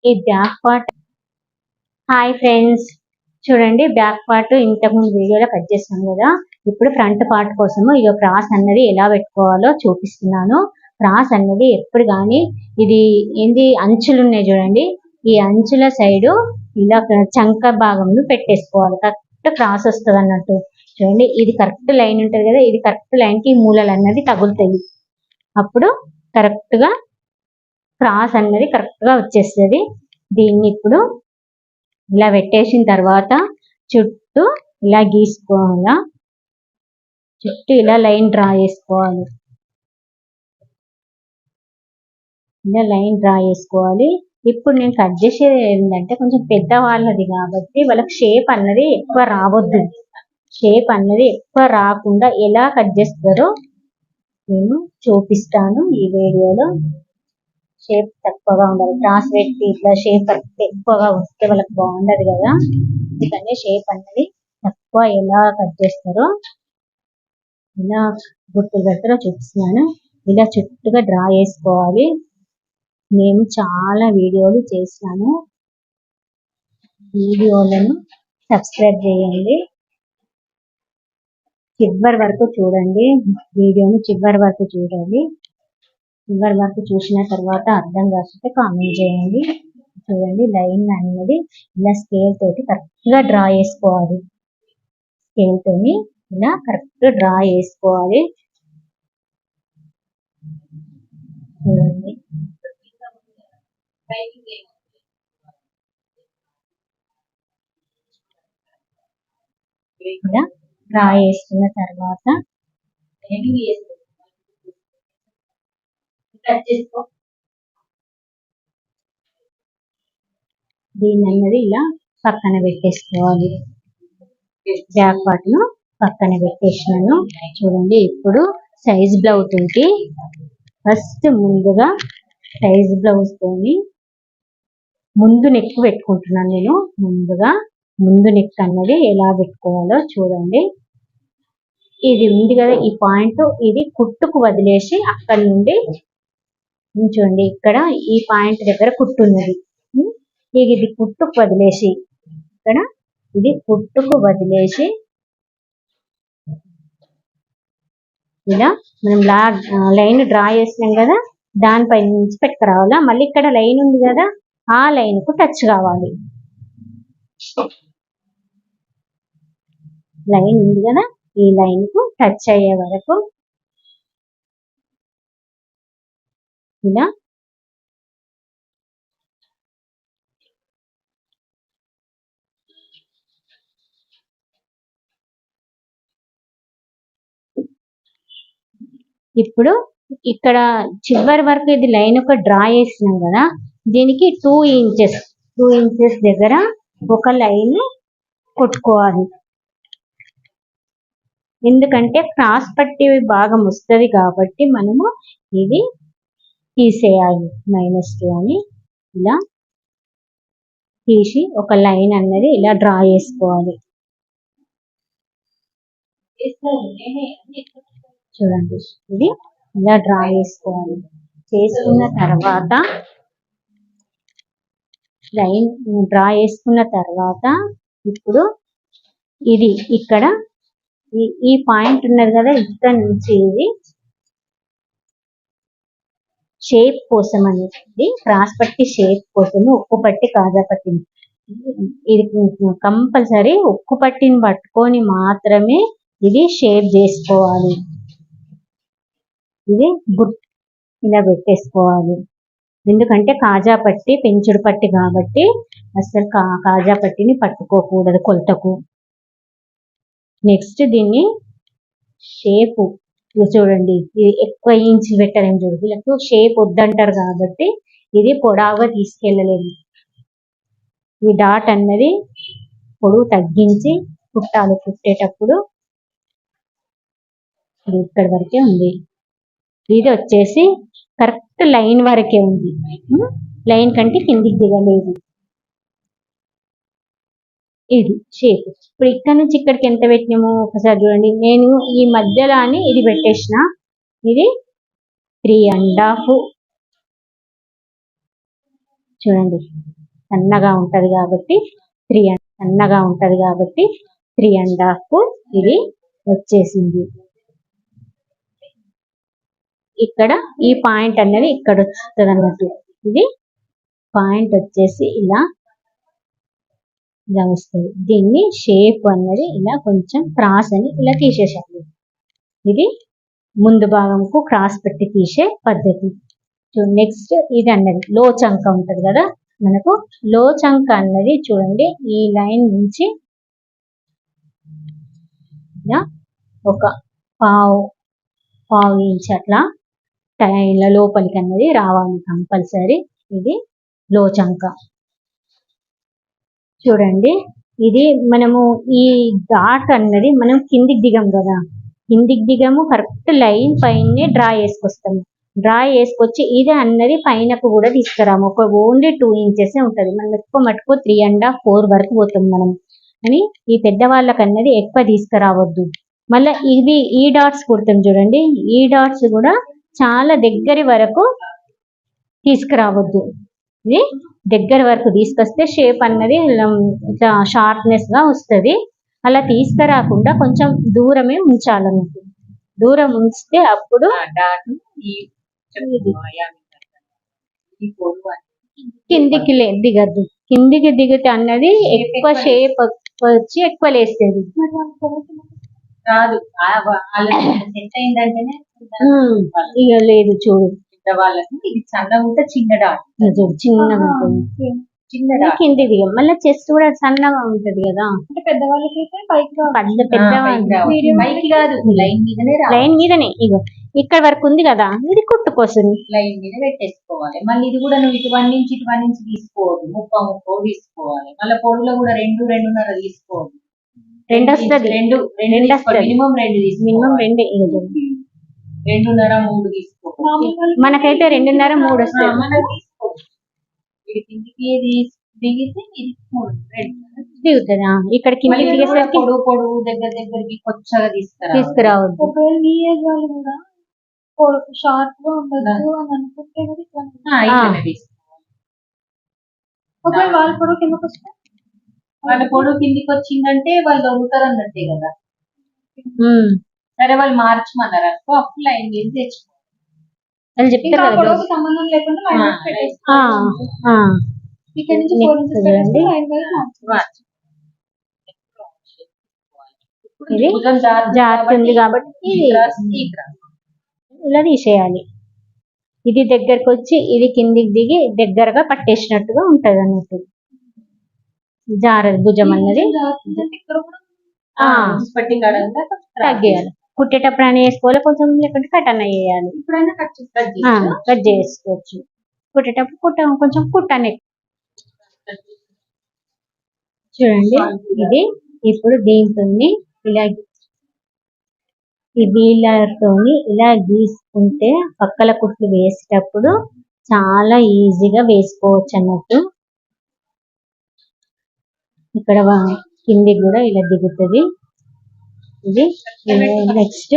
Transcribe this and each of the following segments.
ఈ back part. Hi friends, చూడండి back part ఇంతకుముందు వీడియోలో కట్ చేస్తాం కదా. ఇప్పుడు ఫ్రంట్ పార్ట్ కోసము ఇక క్రాస్ అన్నది ఎలా పెట్టుకోవాలో చూపిస్తున్నాను. క్రాస్ అన్నది ఎప్పుడు కానీ ఇది ఏంది అంచులు ఉన్నాయి చూడండి, ఈ అంచుల సైడు ఇలా చంక భాగంలో పెట్టేసుకోవాలి. కరెక్ట్ క్రాస్ వస్తుంది అన్నట్టు. చూడండి ఇది కరెక్ట్ లైన్ ఉంటుంది కదా, ఇది కరెక్ట్ లైన్ కి మూలలు అన్నది తగులుతాయి. అప్పుడు కరెక్ట్ గా క్రాస్ అన్నది కరెక్ట్ గా వచ్చేస్తుంది. దీన్ని ఇప్పుడు ఇలా పెట్టేసిన తర్వాత చుట్టూ ఇలా గీసుకోవాలా, చుట్టూ ఇలా లైన్ డ్రా చేసుకోవాలి. ఇలా లైన్ డ్రా చేసుకోవాలి. ఇప్పుడు నేను కట్ చేసేది ఏంటంటే కొంచెం పెద్ద వాళ్ళది కాబట్టి వాళ్ళకి షేప్ అన్నది ఎక్కువ రావద్దు. షేప్ అన్నది ఎక్కువ రాకుండా ఎలా కట్ చేస్తారో నేను చూపిస్తాను ఈ వీడియోలో. షేప్ తక్కువగా ఉండాలి, క్రాస్ పెట్టి ఇట్లా షేప్ ఎక్కువగా వస్తే వాళ్ళకి బాగుండదు కదా. అందుకని షేప్ అన్నది తక్కువ ఎలా కట్ చేస్తారో, ఇలా గుర్తులు పెడతారో చూపిస్తున్నాను. ఇలా చుట్టుగా డ్రా చేసుకోవాలి. నేను చాలా వీడియోలు చేసినాను, వీడియోలను సబ్స్క్రైబ్ చేయండి. చివరి వరకు చూడండి, వీడియోని చివరి వరకు చూడండి. చివరి వరకు చూసిన తర్వాత అర్థం కాకపోతే కామెంట్ చేయండి. చూడండి లైన్ అనేది ఇలా స్కేల్ తోటి కరెక్ట్ గా డ్రా చేసుకోవాలి. స్కేల్ తోని ఇలా కరెక్ట్ డ్రా చేసుకోవాలి. చూడండి ఇలా డ్రా చేసుకున్న తర్వాత దీన్ని అన్నది ఇలా పక్కన పెట్టేసుకోవాలి. బ్యాక్ పార్ట్ ను పక్కన పెట్టేసినాను. చూడండి ఇప్పుడు సైజ్ బ్లౌజ్ తోటి ఫస్ట్ ముందుగా సైజ్ బ్లౌజ్ తోని ముందు నెక్ పెట్టుకుంటున్నాను. నేను ముందుగా ముందు నెక్ అన్నది ఎలా పెట్టుకోవాలో చూడండి. ఇది ఉంది కదా ఈ పాయింట్, ఇది కుట్టుకు వదిలేసి అక్కడి నుండి చూడండి ఇక్కడ ఈ పాయింట్ దగ్గర కుట్టు ఉన్నది. ఇది కుట్టుకు వదిలేసి ఇక్కడ ఇది కుట్టుకు వదిలేసి ఇలా మనం లైన్ డ్రా చేసినాం కదా, దానిపై నుంచి పెట్టుకురావాలా. మళ్ళీ ఇక్కడ లైన్ ఉంది కదా, ఆ లైన్ కు టచ్ కావాలి. లైన్ ఉంది కదా, ఈ లైన్ కు టచ్ అయ్యే వరకు ఇలా ఇప్పుడు ఇక్కడ చివరి వరకు ఇది లైన్ ఒక డ్రా చేసినాం కదా, దీనికి 2 ఇంచెస్ దగ్గర ఒక లైన్ కొట్టుకోవాలి. ఎందుకంటే క్రాస్ పట్టి భాగం వస్తుంది కాబట్టి మనము ఇది తీసేయాలి. -2 అని ఇలా తీసి ఒక లైన్ అన్నది ఇలా డ్రా చేసుకోవాలి. చూడండి ఇది ఇలా డ్రా చేసుకోవాలి. చేసుకున్న తర్వాత లైన్ డ్రా చేసుకున్న తర్వాత ఇప్పుడు ఇది ఇక్కడ ఈ పాయింట్ ఉన్నది కదా, ఇక్కడ నుంచి ఇది షేప్ కోసం అనేది, క్రాస్ పట్టి షేప్ కోసము ఉక్కు పట్టి కాజా పట్టిని ఇది కంపల్సరీ ఉక్కు పట్టిని పట్టుకొని మాత్రమే ఇది షేప్ చేసుకోవాలి. ఇది ఇలా పెట్టేసుకోవాలి. ఎందుకంటే కాజా పట్టి పెంచుడు పట్టి కాబట్టి అసలు కాజా పట్టిని పట్టుకోకూడదు కొలతకు. నెక్స్ట్ దీన్ని షేప్ చూడండి, ఇది ఎక్కువ ఇంచ్ పెట్టలేము. చూడు వీళ్ళకు షేప్ వద్దంటారు కాబట్టి ఇది పొడవుగా తీసుకెళ్ళలేదు. ఈ డాట్ అన్నది పొడవు తగ్గించి కుట్టాలి. కుట్టేటప్పుడు ఇక్కడ వరకే ఉంది, ఇది వచ్చేసి కరెక్ట్ లైన్ వరకే ఉంది, లైన్ కంటే కిందికి దిగలేదు. ఇది షేప్. ఇప్పుడు ఇక్కడ నుంచి ఇక్కడికి ఎంత పెట్టినాము ఒకసారి చూడండి. నేను ఈ మధ్యలో అని ఇది పెట్టేసిన, ఇది 3.5 చూడండి సన్నగా ఉంటది కాబట్టి 3.5 ఇది వచ్చేసింది. ఇక్కడ ఈ పాయింట్ అన్నది ఇక్కడ వస్తుంది అన్నట్టు. ఇది పాయింట్ వచ్చేసి ఇలా వస్తుంది. దీన్ని షేప్ అన్నది ఇలా కొంచెం క్రాస్ అని ఇలా తీసేసాను. ఇది ముందు భాగంకు క్రాస్ పెట్టి తీసే పద్ధతి. నెక్స్ట్ ఇది అన్నది లో చంక ఉంటది కదా, మనకు లో చంక అన్నది చూడండి ఈ లైన్ నుంచి ఇలా ఒక పావు ఇంచ్ అట్లా ఇలా లోపలికి అన్నది రావాలి కంపల్సరీ. ఇది లో చంక. చూడండి ఇది మనము ఈ డాట్ అన్నది మనం కిందికి దిగం కదా, కరెక్ట్ లైన్ పైనే డ్రా చేసుకొస్తాము. డ్రా చేసుకొచ్చి ఇది అన్నది పైనకు కూడా తీసుకురాము. ఒక ఓన్లీ 2 ఇంచెస్ ఉంటది. మనం ఎక్కువ మటుకు 3.5 4 వరకు పోతాం మనం అని. ఈ పెద్దవాళ్ళకి అన్నది ఎక్కువ తీసుకురావద్దు. మళ్ళీ ఇది ఈ డాట్స్ కుడతాం చూడండి, ఈ డాట్స్ కూడా చాలా దగ్గర వరకు తీసుకురావద్దు. ఇది దగ్గర వరకు తీసుకొస్తే షేప్ అన్నది ఇట్లా షార్ప్నెస్ గా వస్తుంది. అలా తీసుకురాకుండా కొంచెం దూరమే ఉంచాలన్నట్టు. దూరం ఉంచితే అప్పుడు కిందికి దిగద్దు. కిందికి దిగితే అన్నది ఎక్కువ షేప్ వచ్చి ఎక్కువ లేస్తుంది. ఇక లేదు చూడు, వాళ్ళకి ఇది సన్నగా ఉంటే చిన్న డాట్, చిన్నగా ఉంటుంది. కింది దిగం. మళ్ళీ చెస్ట్ కూడా సన్నగా ఉంటది కదా. అంటే పెద్దవాళ్ళకి లైన్ మీదనే ఇగో ఇక్కడ వరకు ఉంది కదా, ఇది కుట్టుకోసం లైన్ మీద పెట్టేసుకోవాలి. మళ్ళీ ఇది కూడా నువ్వు ఇటు 1 ఇంచ్ తీసుకోవద్దు, 30 తీసుకోవాలి. మళ్ళీ పొడులో కూడా 2.5 తీసుకోవద్దు. 2 వస్తుంది. మినిమం 2 2.5 3 తీసుకోవాలి. మనకైతే 2.5 3 వస్తుంది. దిగితే దిగుతుందా? ఇక్కడ కిందికి దిగేసరికి పొడుగు దగ్గరికి కొచ్చగా తీసుకురావద్దు. ఒకవేళ మీ ఏజ్ వాళ్ళు కూడా షార్ప్ గా ఉండదు అని అనుకుంటే ఒకవేళ వాళ్ళ పొడుగు కిందకి వస్తే, వాళ్ళ పొడుగు కిందికి వచ్చిందంటే వాళ్ళు దొరుకుతారు అన్నట్టే కదా. సరే వాళ్ళు మార్చమన్నారు అనుకో, అప్పుడు లైన్ మీద తెచ్చుకోవాలి. వాళ్ళు చెప్తారు కదా సంబంధం లేకుండా ఇక్కడ నుంచి 4 ఇంచెస్ ఇది జారుతుంది కాబట్టి ఇలా తీసేయాలి. ఇది దగ్గరకు వచ్చి ఇది కిందికి దిగి దగ్గరగా పట్టేసినట్టుగా ఉంటది అన్నట్టు. జారదు భుజం అన్నది తగ్గేయాలి. కుట్టేటప్పుడు అని వేసుకోవాలి కొంచెం, లేకుంటే కట్ అన్న వేయాలి. కట్ చేసుకోవచ్చు. కుట్టేటప్పుడు కొంచెం కుట్టనే. చూడండి ఇది ఇప్పుడు దీంతో ఇలా ఈ వీలర్తోని ఇలా గీసుకుంటే పక్కల కుట్లు వేసేటప్పుడు చాలా ఈజీగా వేసుకోవచ్చు అన్నట్టు. ఇక్కడ కింది కూడా ఇలా దిగుతుంది. ఇది నెక్స్ట్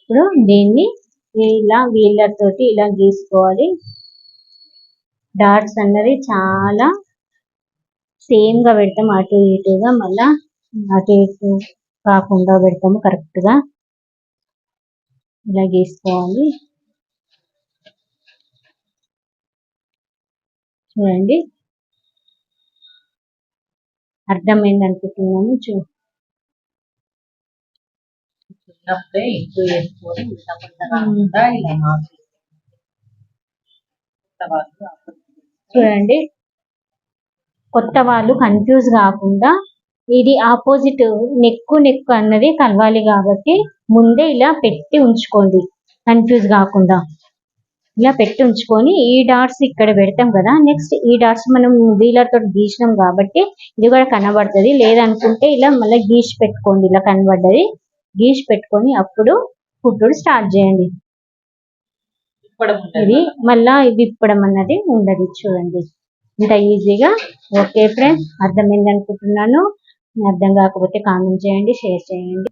ఇప్పుడు దీన్ని ఇలా వీలర్ తోటి ఇలా గీసుకోవాలి. డాట్స్ అన్నది చాలా సేమ్ గా పెడతాం, అటు ఇటుగా మళ్ళా అటు ఇటు కాకుండా పెడతాము. కరెక్ట్ గా ఇలా గీసుకోవాలి. చూడండి అర్థమైంది అనుకుంటున్నాను. చూడండి కొత్త వాళ్ళు కన్ఫ్యూజ్ కాకుండా, ఇది ఆపోజిట్ నెక్ అన్నది కలవాలి కాబట్టి ముందే ఇలా పెట్టి ఉంచుకోండి. కన్ఫ్యూజ్ కాకుండా ఇలా పెట్టి ఉంచుకొని ఈ డాట్స్ ఇక్కడ పెడతాం కదా, నెక్స్ట్ ఈ డాట్స్ మనం వీలర్ తోటి గీసినాం కాబట్టి ఇది కూడా కనబడుతుంది. లేదనుకుంటే ఇలా మళ్ళీ గీసి పెట్టుకోండి, ఇలా కనబడ్డది. గీసి పెట్టుకొని అప్పుడు కుట్టుడు స్టార్ట్ చేయండి. ఇప్పుడు ఇది మళ్ళా విప్పడం అన్నది ఉండదు. చూడండి ఇంత ఈజీగా. ఓకే ఫ్రెండ్స్, అర్థమైంది అనుకుంటున్నాను. అర్థం కాకపోతే కామెంట్ చేయండి, షేర్ చేయండి.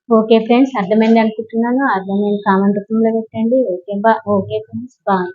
ఓకే ఫ్రెండ్స్, అర్థమైంది అనుకుంటున్నాను. అర్థమైంది కామెంట్ రూపంలో పెట్టండి. Okay friends, bye.